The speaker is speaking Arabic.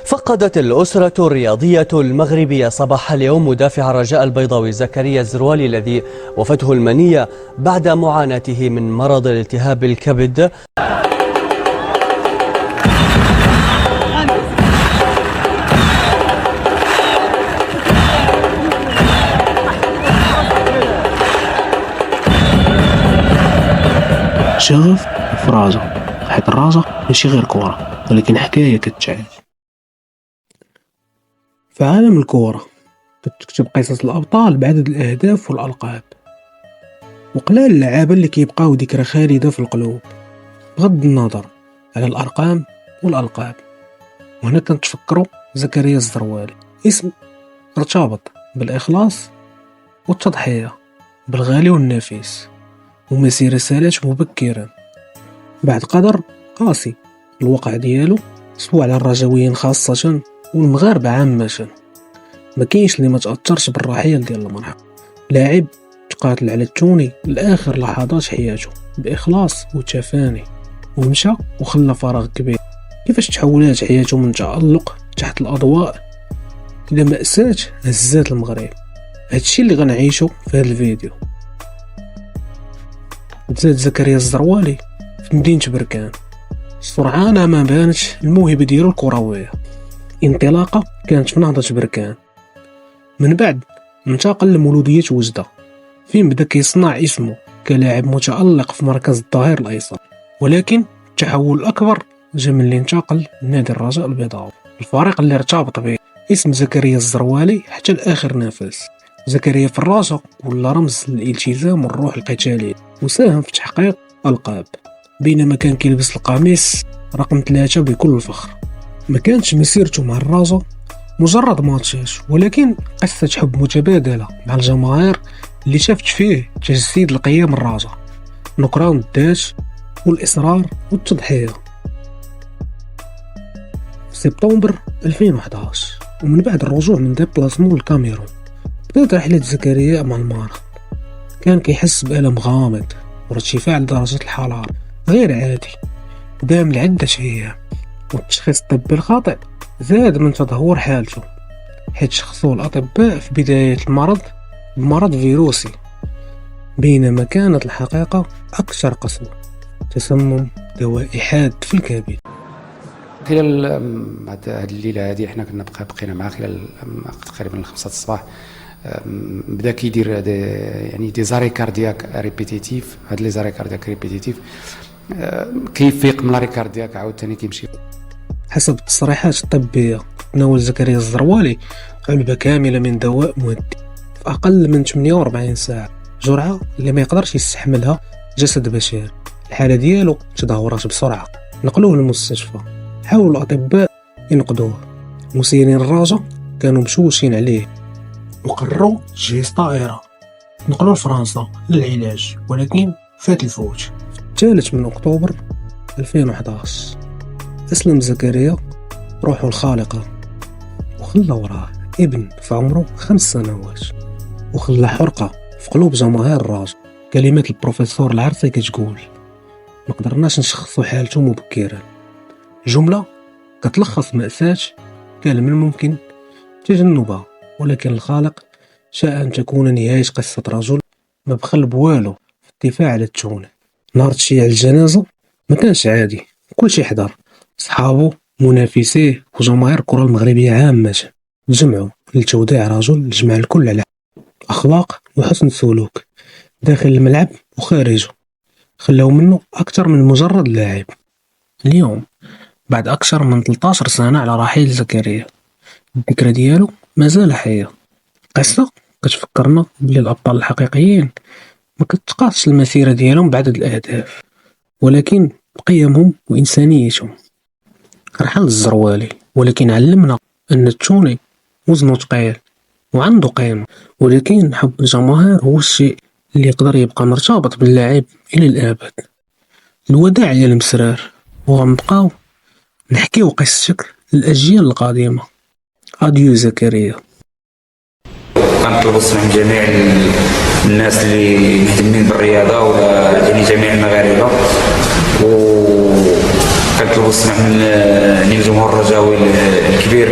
فقدت الأسرة الرياضية المغربية صباح اليوم مدافع الرجاء البيضاوي زكريا الزروالي الذي وفته المنية بعد معاناته من مرض الالتهاب الكبد. شغف في رازو، حيت الرازو ماشي غير كورة ولكن حكاية كتعيش. في عالم الكورة كتكتب قصص الأبطال بعدد الأهداف والألقاب، وقلال اللعابة اللي كيبقاو ذكرى خالدة في القلوب بغض النظر على الأرقام والألقاب. وهنا كنتفكروا زكريا الزروالي، اسم ارتبط بالإخلاص والتضحية بالغالي والنفيس، ومسيرة سالات مبكرا بعد قدر قاسي. الوقع ديالو سواء على الرجاويين خاصة والمغاربة عامة، ما كاينش اللي ما تأثرش بالرحيل ديال المرحوم. لاعب تقاتل على التوني لآخر لحظات حياته بإخلاص وتفاني، ومشى وخلى فراغ كبير. كيفاش تحولات حياته من تألق تحت الأضواء إلى مأساة هزات المغرب؟ هادشي اللي غنعيشو في هذا الفيديو. تزاد زكريا الزروالي في مدينة بركان، سرعان ما بانت الموهبة ديالو الكروية. انطلاقة كانت في نهضة بركان، من بعد انتقل لمولودية وجدة فين بدا كيصنع اسمه كلاعب متألق في مركز الظهير الأيسر. ولكن التحول الأكبر جا من اللي انتقل لنادي الرجاء البيضاوي، الفريق اللي ارتبط به اسم زكريا الزروالي حتى لآخر نفس. زكريا في الرجاء ولا رمز للالتزام والروح القتالية، وساهم في تحقيق ألقاب بينما كان كيلبس القميص رقم 3 بكل فخر. ما كانتش مسيرته مع الرجاء مجرد ماتشات، ولكن قصة حب متبادلة مع الجماهير اللي شافت فيه تجسيد القيم الرجاء، نكران الذات والإصرار والتضحية. في سبتمبر 2011 ومن بعد الرجوع من ديبلاسمون للكاميرون بدات رحلة زكريا مع المرض. كان كيحس بألم غامض وارتفاع لدرجة الحرارة غير عادي دام لعدة أيام، والتشخيص الطبي الخاطئ زاد من تدهور حالته، حيث شخصوه الأطباء في بداية المرض بمرض فيروسي، بينما كانت الحقيقة أكثر قسوة، تسمم دوائي حاد في الكبد. خلال هذه الليله هذه حنا كنا بقينا معاه خلال تقريبا 5 الصباح. بدا كيدير يعني دي زاري كاردياك ريبيتيتيف. هاد لي زاري كاردياك ريبيتيتيف كيفيق من لاري كاردياك عاوتاني كيمشي. حسب التصريحات الطبيه تناول زكريا الزروالي علبه كامله من دواء مهدئ في اقل من 48 ساعه، جرعه اللي ما يقدرش يستحملها جسد بشري. الحاله ديالو تدهورات بسرعه، نقلوه للمستشفى. حاولوا الأطباء ينقذوه، مسيرين الرجاء كانوا مشوشين عليه وقرروا تجهيز طائرة نقلوه لفرنسا للعلاج، ولكن فات الفوت. في 3 أكتوبر 2011 أسلم زكريا روحه الخالقة وخلى وراه ابن في عمره 5 سنوات، وخلى حرقة في قلوب جماهير الرجاء. كلمات البروفيسور العرسي كتقول ما قدرناش نشخصوا حالته مبكرا، جملة كتلخص مأساة كان من الممكن تجنبها، ولكن الخالق شاء أن تكون نهاية قصة رجل ما بخل بوالو في الدفاع على التونة. نهار تشييع الجنازة ما كانش عادي، كل شي حضر، صحابه منافسيه وجماهير الكرة المغربية عامة تجمعوا لتوديع رجل جمع الكل على أخلاق وحسن سلوك داخل الملعب وخارجه، خلاو منه أكثر من مجرد لاعب. اليوم بعد أكثر من 13 سنة على رحيل زكريا الذكرى ديالو مازال حية. قصة كتفكرنا بلي الأبطال الحقيقيين ما كتقاسش المسيرة ديالهم بعدد الأهداف، ولكن بقيمهم وإنسانيتهم. رحل الزروالي ولكن علمنا أن التوني وزنه ثقيل وعنده قيمة، ولكن حب الجماهير هو الشيء اللي يقدر يبقى مرتبط باللاعب إلى الأبد. الوداع يا المسرار، وغنبقاو نحكيو قصتك للأجيال القادمة. أديو زكريا. كنطلب الصح من جميع الناس اللي مهتمين بالرياضة ولا يعني جميع المغاربة، وكنطلب الصح من يعني الجمهور الرجاوي الكبير